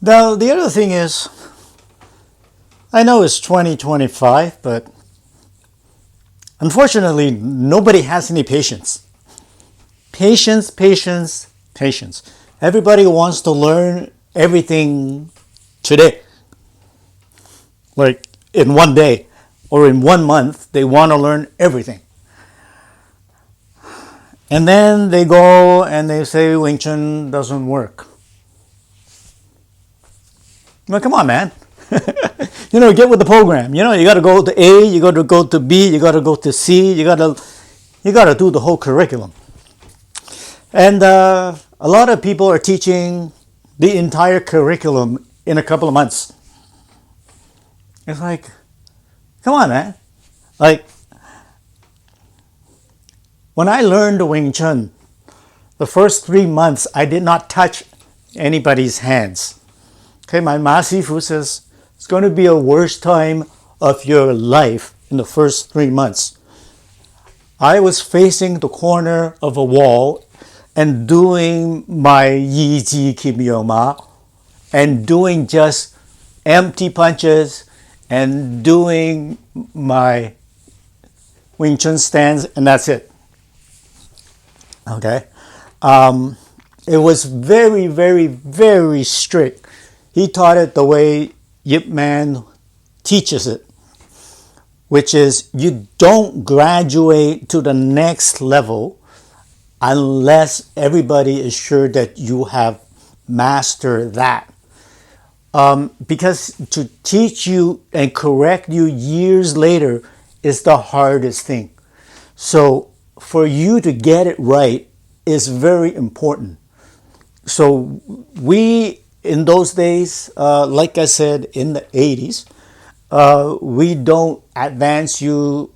Now, the other thing is, I know it's 2025, but unfortunately, nobody has any patience. Patience, patience, patience. Everybody wants to learn everything today. Like in one day or in 1 month, they want to learn everything. And then they go and they say Wing Chun doesn't work. Well, come on, man. Get with the program. You got to go to A, you got to go to B, you got to go to C, you got to do the whole curriculum. And a lot of people are teaching the entire curriculum in a couple of months. It's like, come on, man. Like, when I learned Wing Chun, the first 3 months, I did not touch anybody's hands. Okay, my Ma Sifu says, it's going to be a worst time of your life in the first 3 months. I was facing the corner of a wall and doing my Yi Ji Kim Yo Ma and doing just empty punches and doing my Wing Chun stands, and that's it. Okay? It was very, very, very strict. He taught it the way Yip Man teaches it, which is you don't graduate to the next level unless everybody is sure that you have mastered that. Because to teach you and correct you years later is the hardest thing. So for you to get it right is very important. So we, in those days, like I said, in the 80s, we don't advance you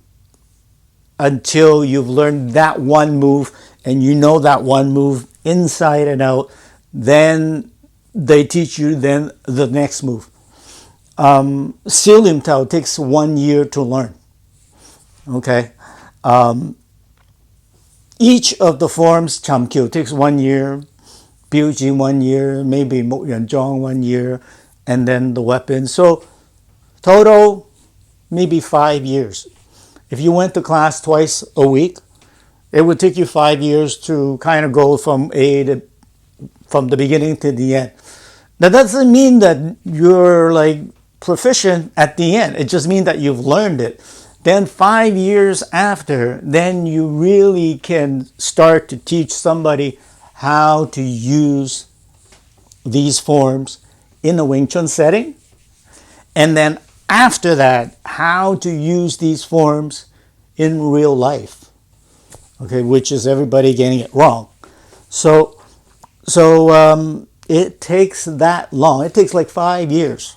until you've learned that one move and you know that one move inside and out. Then they teach you then the next move. Silim Tao takes 1 year to learn. Okay. Each of the forms, Chum Kiu takes 1 year, Biuji 1 year, maybe Mo Yuan Zhong 1 year, and then the weapons. So total, maybe 5 years. If you went to class twice a week, it would take you 5 years to kind of go from from the beginning to the end. That doesn't mean that you're like proficient at the end. It just means that you've learned it. Then 5 years after, then you really can start to teach somebody how to use these forms in a Wing Chun setting. And then after that, how to use these forms in real life. Okay, which is everybody getting it wrong. So it takes that long. It takes like 5 years.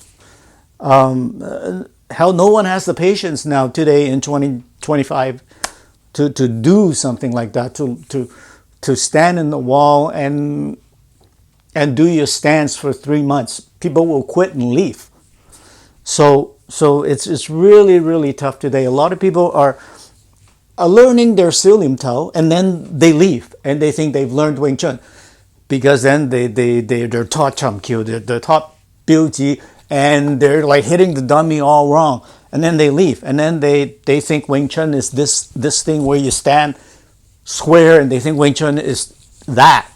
Hell, no one has the patience now today in 2025 to do something like that, to stand in the wall and do your stance for 3 months. People will quit and leave. So it's really, really tough today. A lot of people are learning their Silim Tao and then they leave and they think they've learned Wing Chun because then they're taught Chum Kiu, they're taught Biuji, and they're like hitting the dummy all wrong, and then they leave, and then they think Wing Chun is this thing where you stand square, and they think Wing Chun is that.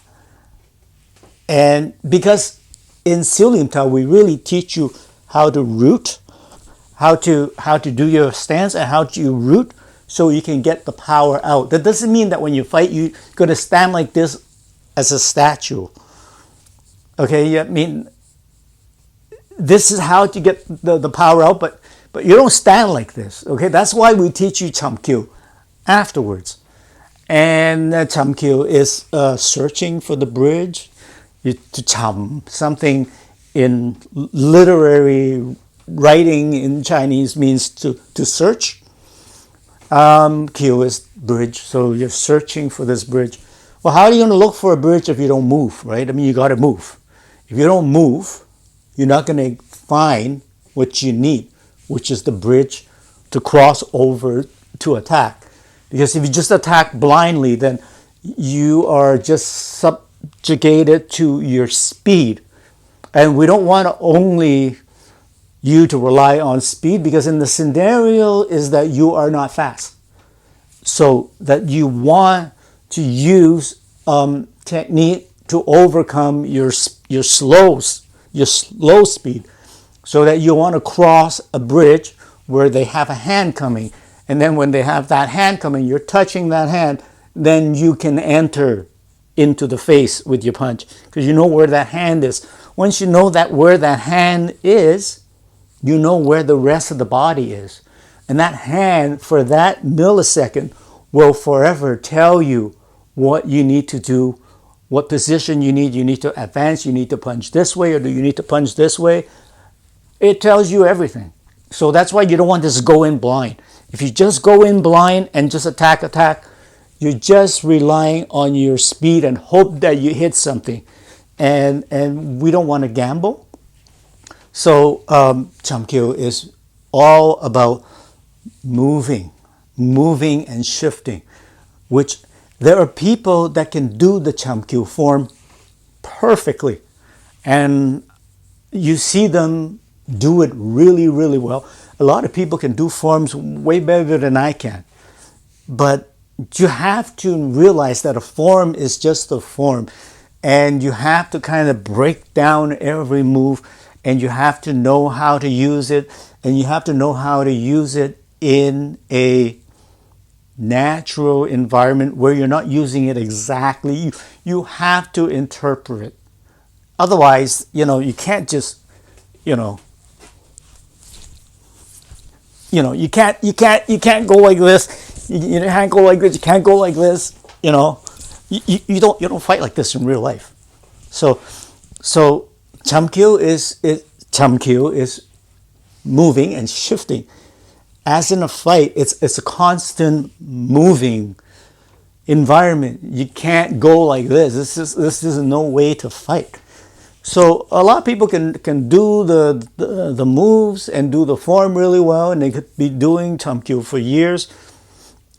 And because in Silim Tao we really teach you how to root, how to do your stance, and how to root so you can get the power out. That doesn't mean that when you fight you're going to stand like this as a statue. Okay, I mean, this is how to get the power out, but you don't stand like this. Okay, that's why we teach you Chum Kiu afterwards. And Chum Kiu is searching for the bridge. To chum, something in literary writing in Chinese means to search. Kiu is bridge, so you're searching for this bridge. Well, how are you going to look for a bridge if you don't move, right? I mean, you got to move. If you don't move, you're not going to find what you need, which is the bridge to cross over to attack. Because if you just attack blindly, then you are just subjugated to your speed. And we don't want to only you to rely on speed, because in the scenario is that you are not fast. So that you want to use technique to overcome your slow speed, so that you want to cross a bridge where they have a hand coming, and then when they have that hand coming, you're touching that hand, then you can enter into the face with your punch, because you know where that hand is. Once you know that where that hand is, you know where the rest of the body is. And that hand, for that millisecond, will forever tell you what you need to do, what position you need. You need to advance, you need to punch this way, or do you need to punch this way? It tells you everything. So that's why you don't want to just go in blind. If you just go in blind and just attack, you're just relying on your speed and hope that you hit something. And we don't want to gamble. So Chum Kiu is all about moving and shifting, which there are people that can do the Chum Kiu form perfectly. And you see them do it really, really well. A lot of people can do forms way better than I can. But you have to realize that a form is just a form. And you have to kind of break down every move, and you have to know how to use it, and you have to know how to use it in a natural environment where you're not using it exactly. You have to interpret. Otherwise, you can't just, you can't go like this. You can't go like this. You can't go like this. You don't fight like this in real life. So Chum Kiu is moving and shifting. As in a fight, it's a constant moving environment. You can't go like this. This is no way to fight. So a lot of people can do the moves and do the form really well, and they could be doing Chum Kiu for years.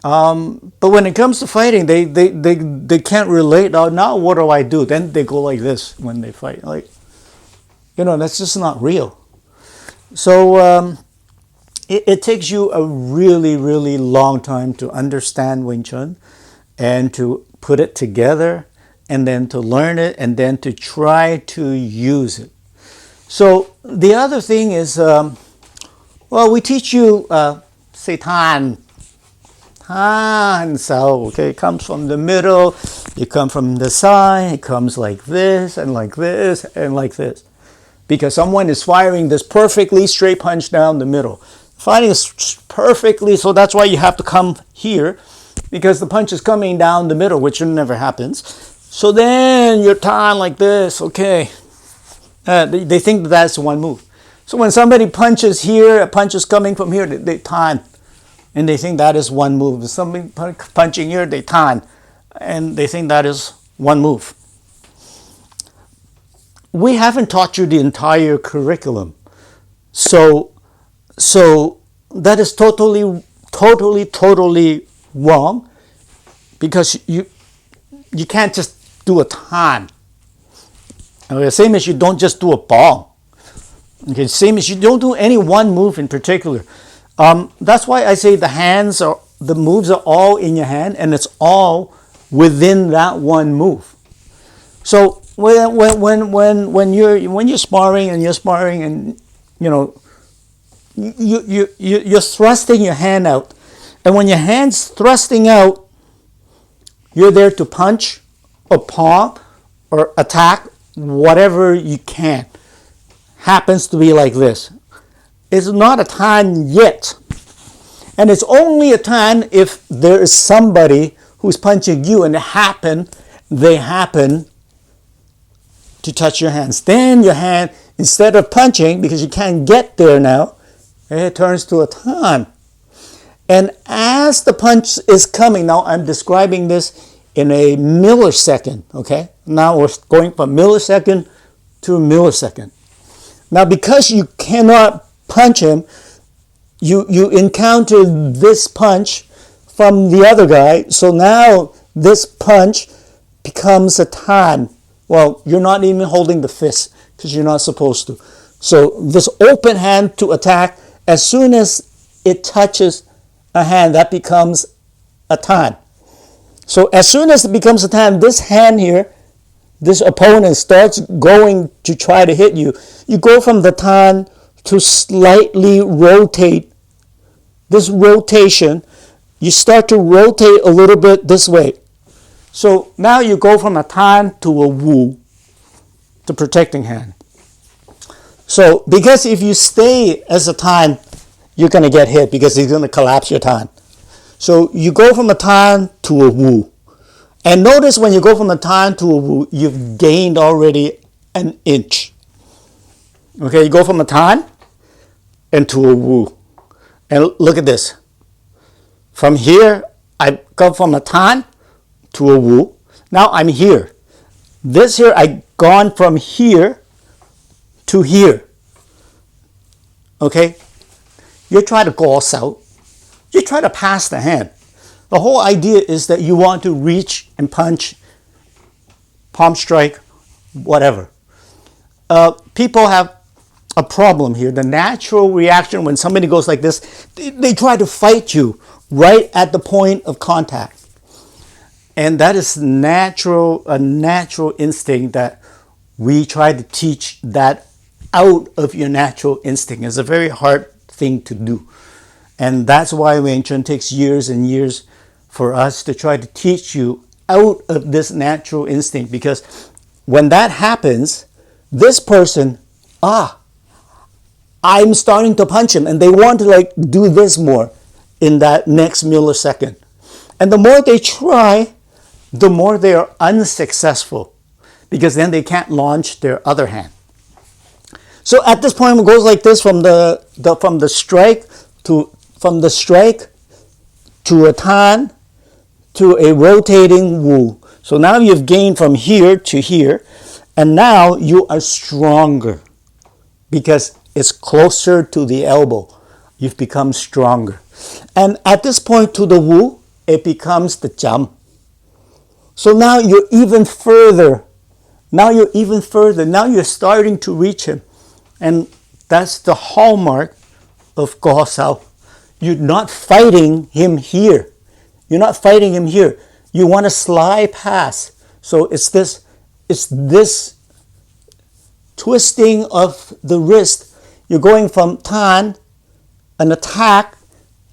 But when it comes to fighting, they can't relate. Oh, now what do I do? Then they go like this when they fight. That's just not real. So it takes you a really, really long time to understand Wing Chun and to put it together, and then to learn it, and then to try to use it. So the other thing is, we teach you say tan. So it comes from the middle, you come from the side, it comes like this and like this and like this. Because someone is firing this perfectly straight punch down the middle. Fighting is perfectly, so that's why you have to come here, because the punch is coming down the middle, which never happens. So then you're tying like this, okay. They think that's one move. So when somebody punches here, a punch is coming from here, they time. And they think that is one move. If somebody punching here, they time. And they think that is one move. We haven't taught you the entire curriculum. So that is totally wrong, because you can't just do a tan. Okay, same as you don't just do a ball. Okay, same as you don't do any one move in particular. That's why I say the moves are all in your hand, and it's all within that one move. So when you're sparring and you're thrusting your hand out, and when your hand's thrusting out, you're there to punch or palm or attack whatever you can. Happens to be like this. It's not a tan yet. And it's only a tan if there is somebody who's punching you and they happen to touch your hands. Then your hand, instead of punching, because you can't get there now, it turns to a tan. And as the punch is coming, now I'm describing this in a millisecond, okay? Now we're going from millisecond to millisecond. Now because you cannot punch him, you encounter this punch from the other guy, so now this punch becomes a tan. Well, you're not even holding the fist, because you're not supposed to. So this open hand to attack, as soon as it touches a hand, that becomes a tan. So as soon as it becomes a tan, this hand here, this opponent starts going to try to hit you. You go from the tan to slightly rotate. This rotation, you start to rotate a little bit this way. So now you go from a tan to a wu, the protecting hand. So because if you stay as a tan, you're going to get hit because he's going to collapse your tan. So you go from a tan to a wu. And notice when you go from a tan to a wu, you've gained already an inch. Okay, you go from a tan and to a wu. And look at this. From here, I go from a tan to a wu. Now I'm here. This here, I've gone from here to here. Okay? You try to goss out. You try to pass the hand. The whole idea is that you want to reach and punch, palm strike, whatever. People have a problem here. The natural reaction when somebody goes like this, they try to fight you right at the point of contact. And that is a natural instinct that we try to teach that out of your natural instinct. It's a very hard thing to do. And that's why Wing Chun takes years and years for us to try to teach you out of this natural instinct. Because when that happens, this person, I'm starting to punch him. And they want to do this more in that next millisecond. And the more they try, the more they are unsuccessful. Because then they can't launch their other hand. So at this point, it goes like this from the strike to a tan to a rotating wu. So now you've gained from here to here, and now you are stronger because it's closer to the elbow. You've become stronger. And at this point to the wu, it becomes the chum. So now you're even further. Now you're starting to reach him. And that's the hallmark of Go Sao. You're not fighting him here. You want to slide past. So it's this twisting of the wrist. You're going from tan, an attack,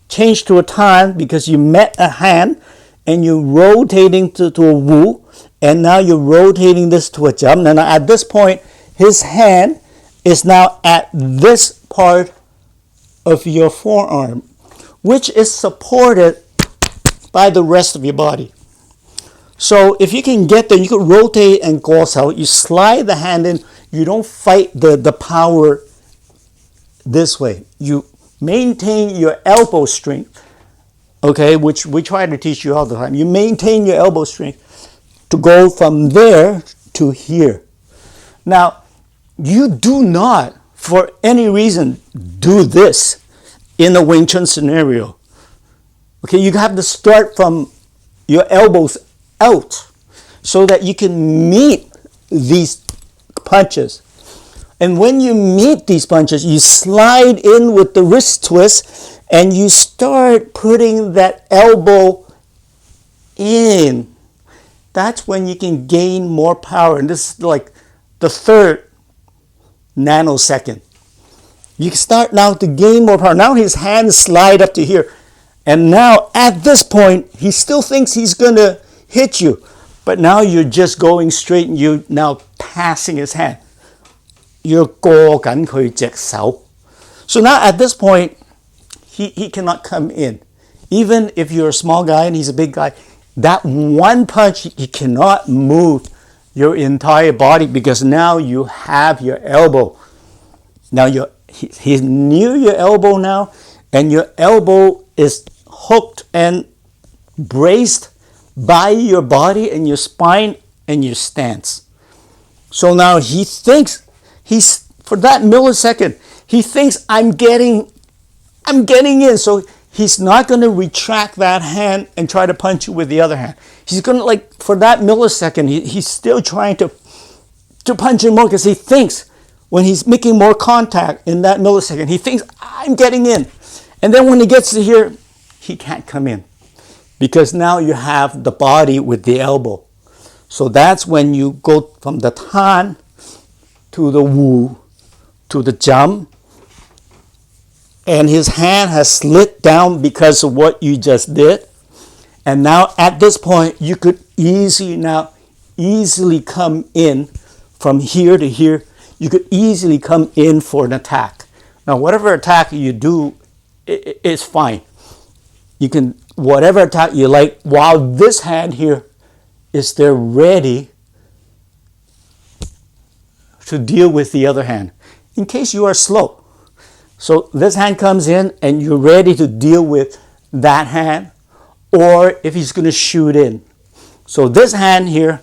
change to a tan because you met a hand, and you're rotating to a wu, and now you're rotating this to a jump. And at this point, his hand is now at this part of your forearm, which is supported by the rest of your body. So if you can get there, you can rotate and goss out. You slide the hand in. You don't fight the power this way. You maintain your elbow strength, okay, which we try to teach you all the time. You maintain your elbow strength to go from there to here. Now, you do not, for any reason, do this in a Wing Chun scenario. Okay, you have to start from your elbows out so that you can meet these punches. And when you meet these punches, you slide in with the wrist twist and you start putting that elbow in. That's when you can gain more power. And this is like the third nanosecond. You start now to gain more power. Now his hands slide up to here. And now at this point, he still thinks he's going to hit you. But now you're just going straight and you're now passing his hand. You're 過緊佢隻手. So now at this point, he cannot come in. Even if you're a small guy and he's a big guy, that one punch, he cannot move your entire body because now you have your elbow. Now he's near your elbow now, and your elbow is hooked and braced by your body and your spine and your stance. So now he thinks for that millisecond, he thinks I'm getting in. So he's not going to retract that hand and try to punch you with the other hand. He's going to, for that millisecond, he's still trying to punch you more because he thinks when he's making more contact in that millisecond, he thinks, I'm getting in. And then when he gets to here, he can't come in. Because now you have the body with the elbow. So that's when you go from the tan to the wu to the jump. And his hand has slid down because of what you just did. And now at this point, you could easily come in from here to here. You could easily come in for an attack. Now, whatever attack you do, it's fine. You can, whatever attack you like, while this hand here is there ready to deal with the other hand, in case you are slow. So this hand comes in and you're ready to deal with that hand, or if he's going to shoot in. So this hand here,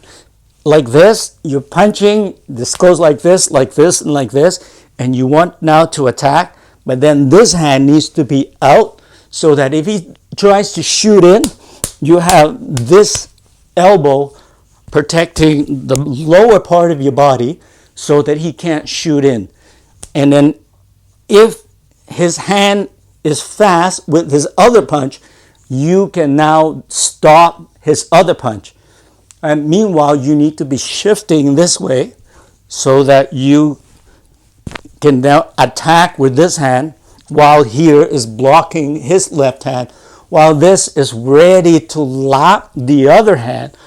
like this, you're punching, this goes like this, and like this, and you want now to attack, but then this hand needs to be out so that if he tries to shoot in, you have this elbow protecting the lower part of your body so that he can't shoot in. And then if his hand is fast with his other punch, you can now stop his other punch. And meanwhile, you need to be shifting this way so that you can now attack with this hand while here is blocking his left hand, while this is ready to lap the other hand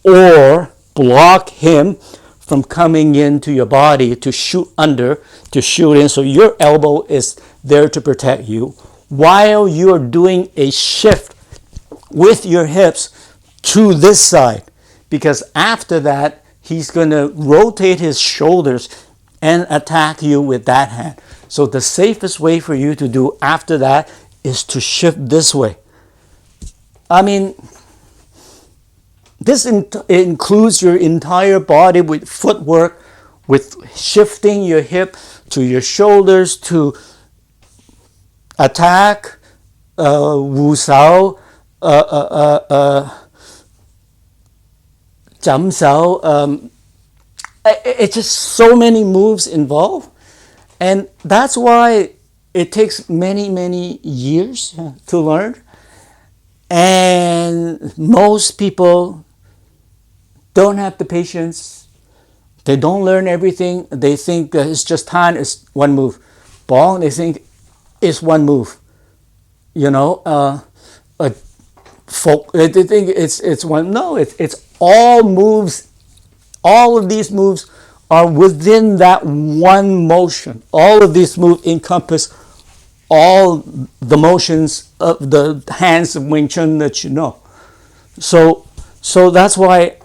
or block him from coming into your body to shoot under, to shoot in. So your elbow is there to protect you while you're doing a shift with your hips to this side. Because after that, he's going to rotate his shoulders and attack you with that hand. So the safest way for you to do after that is to shift this way. I mean, this includes your entire body with footwork, with shifting your hip to your shoulders to attack, wu sao, jump sao. It's just so many moves involved. And that's why it takes many, many years to learn. And most people don't have the patience. They don't learn everything. They think it's just tan is one move. Bong, they think it's one move. You know, folk, they think it's one. No, it's all moves. All of these moves are within that one motion. All of these moves encompass all the motions of the hands of Wing Chun that you know. So that's why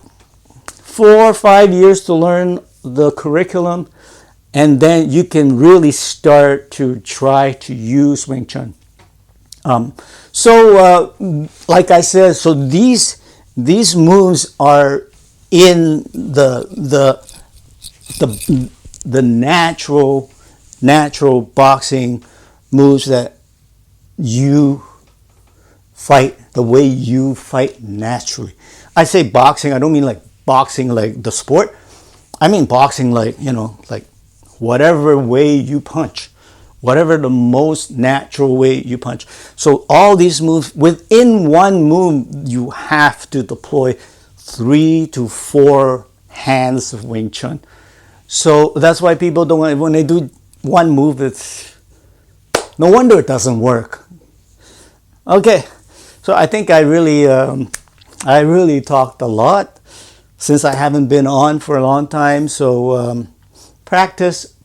4 or 5 years to learn the curriculum, and then you can really start to try to use Wing Chun. Like I said, so these moves are in the natural boxing moves that you fight, the way you fight naturally. I say boxing, I don't mean like boxing like the sport. I mean boxing like, you know, like whatever way you punch, whatever the most natural way you punch. So all these moves, within one move, you have to deploy 3 to 4 hands of Wing Chun. So that's why people don't, when they do one move, it's no wonder it doesn't work. Okay, so I think I really talked a lot since I haven't been on for a long time. So practice.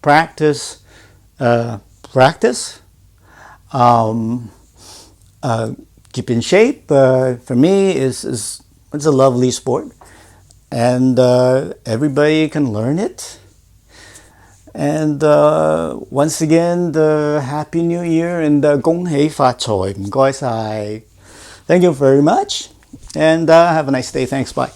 Keep in shape. For me, it's a lovely sport, and everybody can learn it. And once again, the Happy New Year and 恭喜發財，唔該晒. Thank you very much, and have a nice day. Thanks, bye.